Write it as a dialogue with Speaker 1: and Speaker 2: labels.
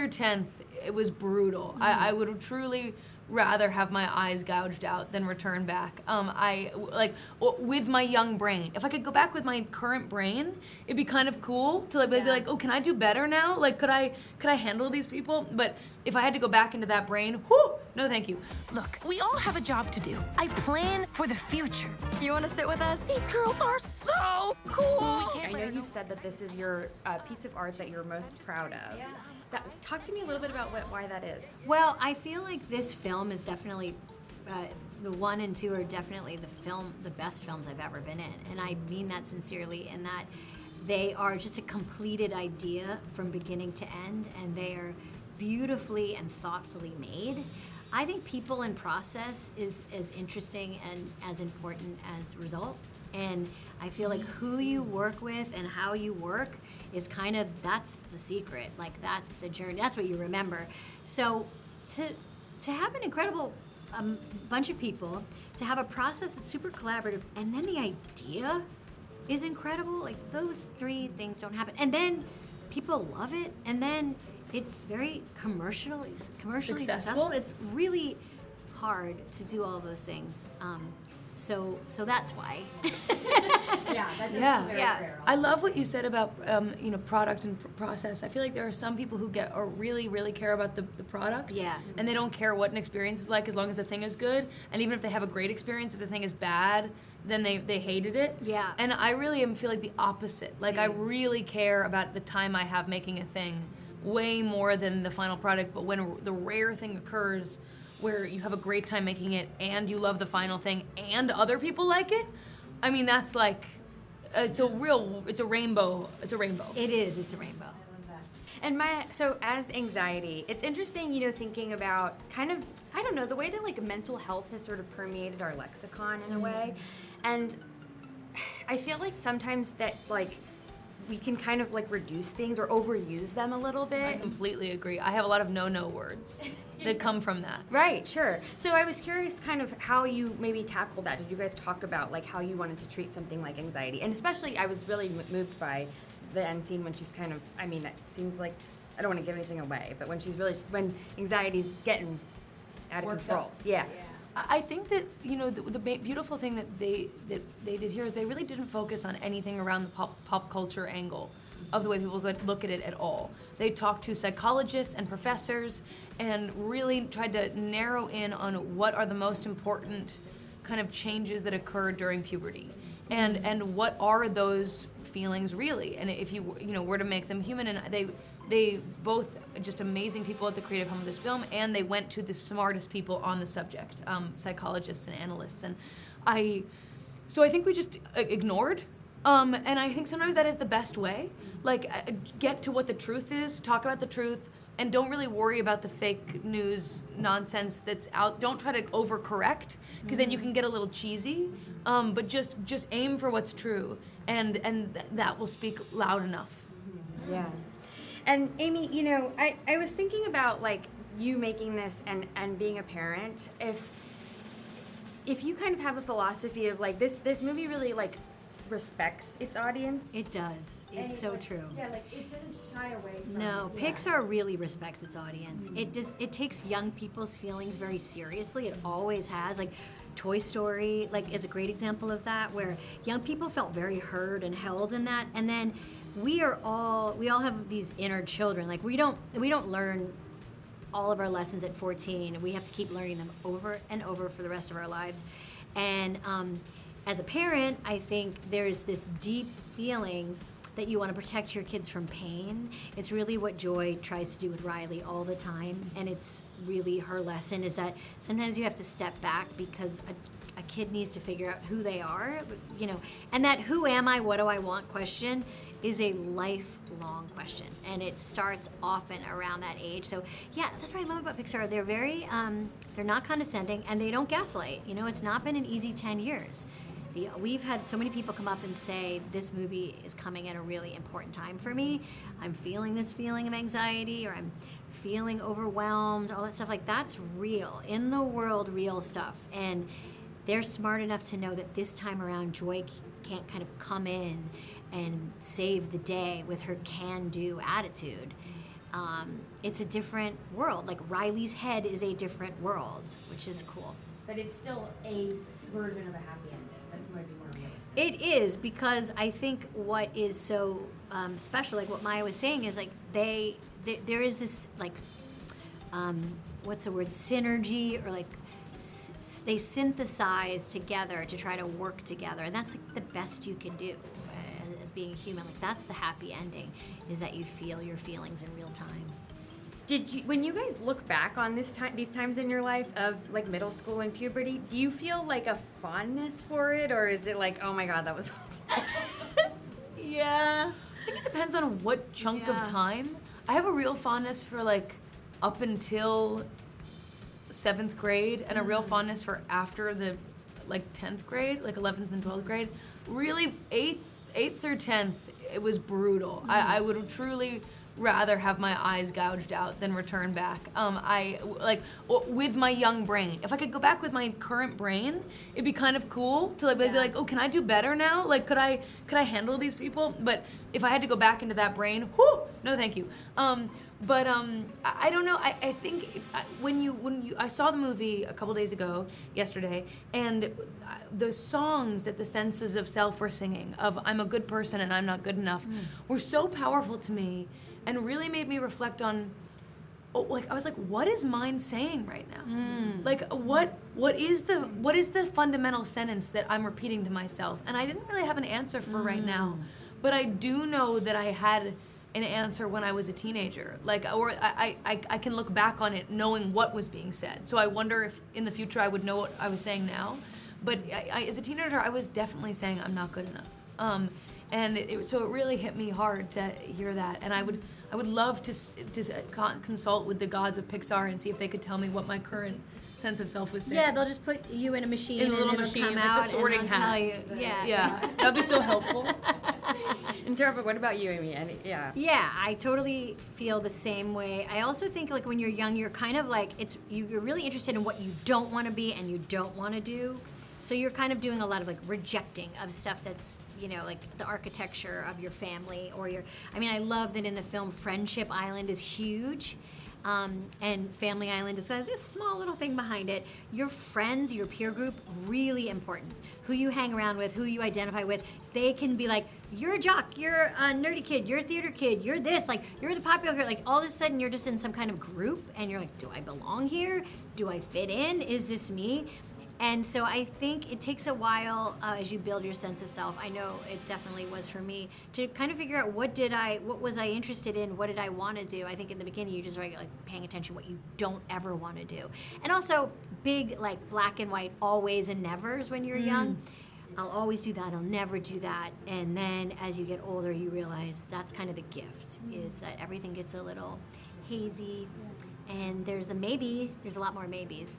Speaker 1: December 10th, it was brutal. I would truly rather have my eyes gouged out than return back. With my young brain. If I could go back with my current brain, it'd be kind of cool to be like, oh, can I do better now? Like, could I handle these people? But if I had to go back into that brain, no thank you.
Speaker 2: Look, we all have a job to do. I plan for the future.
Speaker 3: You want to sit with us?
Speaker 2: These girls are so cool.
Speaker 4: I know you've said that this is your piece of art that you're most proud of.
Speaker 3: Yeah.
Speaker 4: Talk to me a little bit about why that is.
Speaker 3: Well, I feel like this film is definitely, the 1 and 2 are definitely the best films I've ever been in. And I mean that sincerely, in that they are just a completed idea from beginning to end, and they are beautifully and thoughtfully made. I think people and process is as interesting and as important as result. And I feel like who you work with and how you work is that's the secret. Like, that's the journey. That's what you remember. So to have an incredible bunch of people, to have a process that's super collaborative, and then the idea is incredible. Like, those 3 things don't happen. And then people love it, and then it's very commercially successful. It's really hard to do all those things. So that's why.
Speaker 4: Fair.
Speaker 1: I love what you said about product and process. I feel like there are some people who really, really care about the product.
Speaker 3: Yeah.
Speaker 1: And they don't care what an experience is like as long as the thing is good. And even if they have a great experience, if the thing is bad, then they hated it.
Speaker 3: Yeah.
Speaker 1: And I really feel like the opposite. Like, I really care about the time I have making a thing way more than the final product. But when the rare thing occurs where you have a great time making it and you love the final thing and other people like it, I mean, that's like, it's a rainbow. It's a rainbow.
Speaker 3: It is. It's a rainbow.
Speaker 4: And Maya, so as anxiety, it's interesting, thinking about the way that like mental health has sort of permeated our lexicon in a way. And I feel like sometimes that like we can kind of like reduce things or overuse them a little bit.
Speaker 1: I completely agree. I have a lot of no words that come from that.
Speaker 4: Right, sure. So I was curious kind of how you maybe tackled that. Did you guys talk about like how you wanted to treat something like anxiety? And especially I was really moved by the end scene when she's kind of, it seems like, I don't want to give anything away, but when anxiety's getting out of control. Yeah.
Speaker 1: I think that the beautiful thing that they did here is they really didn't focus on anything around the pop culture angle of the way people would look at it at all. They talked to psychologists and professors and really tried to narrow in on what are the most important kind of changes that occur during puberty, and what are those feelings really, and if you were to make them human. And they both just amazing people at the creative home of this film, and they went to the smartest people on the subject, psychologists and analysts. And I think we just ignored, and I think sometimes that is the best way. Like, get to what the truth is, talk about the truth, and don't really worry about the fake news nonsense that's out. Don't try to overcorrect, because then you can get a little cheesy. But just aim for what's true, and that will speak loud enough.
Speaker 4: Yeah. And Amy, I was thinking about like you making this and being a parent. If you kind of have a philosophy of like this movie really like respects its audience.
Speaker 3: It does. It's so true.
Speaker 4: Yeah, like it doesn't shy away from.
Speaker 3: No, Pixar really respects its audience. It takes young people's feelings very seriously. It always has. Like, Toy Story is a great example of that, where young people felt very heard and held in that. And then we all have these inner children. Like, we don't learn all of our lessons at 14. We have to keep learning them over and over for the rest of our lives. And as a parent, I think there's this deep feeling that you want to protect your kids from pain. It's really what Joy tries to do with Riley all the time, and it's really her lesson, is that sometimes you have to step back because a kid needs to figure out who they are, and that who am I, what do I want question is a lifelong question, and it starts often around that age. So yeah, that's what I love about Pixar. They're very, they're not condescending, and they don't gaslight. It's not been an easy 10 years. We've had so many people come up and say, this movie is coming at a really important time for me. I'm feeling this feeling of anxiety, or I'm feeling overwhelmed, all that stuff. Like, that's real, in the world, real stuff. And they're smart enough to know that this time around, Joy can't kind of come in and save the day with her can-do attitude. it's a different world. Like Riley's head is a different world, which is cool.
Speaker 4: But it's still a version of a happy ending. That's might be more realistic.
Speaker 3: It is, because I think what is so special, like what Maya was saying, is like there is this like what's the word, synergy, or like they synthesize together to try to work together, and that's like the best you can do as being a human. Like that's the happy ending, is that you feel your feelings in real time.
Speaker 4: Did you, when you guys look back on these times in your life of like middle school and puberty, do you feel like a fondness for it, or is it like, oh my god, that was
Speaker 1: Yeah. I think it depends on what chunk of time. I have a real fondness for like up until 7th grade, and a real fondness for after the like 10th grade, like 11th and 12th grade. Really, 8th through 10th, it was brutal. I would truly rather have my eyes gouged out than return back. I like with my young brain. If I could go back with my current brain, it'd be kind of cool to like be like, oh, can I do better now? Like, could I handle these people? But if I had to go back into that brain, whoo, no, thank you. But I don't know. I think I saw the movie a couple days ago, yesterday, and the songs that the senses of self were singing, of I'm a good person and I'm not good enough, were so powerful to me, and really made me reflect on, like, I was like, what is mine saying right now? Like, what is the fundamental sentence that I'm repeating to myself? And I didn't really have an answer for right now, but I do know that I had an answer when I was a teenager. Like, or I can look back on it knowing what was being said. So I wonder if in the future I would know what I was saying now. But as a teenager, I was definitely saying I'm not good enough. And so it really hit me hard to hear that. And I would love to consult with the gods of Pixar and see if they could tell me what my current sense of self was saying.
Speaker 3: Yeah, they'll just put you in a machine,
Speaker 1: in a little
Speaker 3: and
Speaker 1: machine,
Speaker 3: it'll come
Speaker 1: like
Speaker 3: out
Speaker 1: the sorting
Speaker 3: and they'll
Speaker 1: hat.
Speaker 3: tell you.
Speaker 1: Yeah, that'd be so helpful.
Speaker 4: And Tara, what about you, Amy?
Speaker 3: Yeah, I totally feel the same way. I also think like when you're young, you're kind of like you're really interested in what you don't want to be and you don't want to do. So you're kind of doing a lot of like rejecting of stuff that's, you know, like the architecture of your family, or I love that in the film Friendship Island is huge. And Family Island is this small little thing behind it. Your friends, your peer group, really important. Who you hang around with, who you identify with, they can be like, you're a jock, you're a nerdy kid, you're a theater kid, you're this, like, you're the popular kid. Like, all of a sudden, you're just in some kind of group, and you're like, do I belong here? Do I fit in? Is this me? And so I think it takes a while as you build your sense of self. I know it definitely was for me to kind of figure out what was I interested in, what did I want to do. I think in the beginning you just like paying attention to what you don't ever want to do, and also big like black and white always and nevers when you're young. I'll always do that. I'll never do that. And then as you get older, you realize that's kind of the gift, is that everything gets a little hazy, and there's a lot more maybes.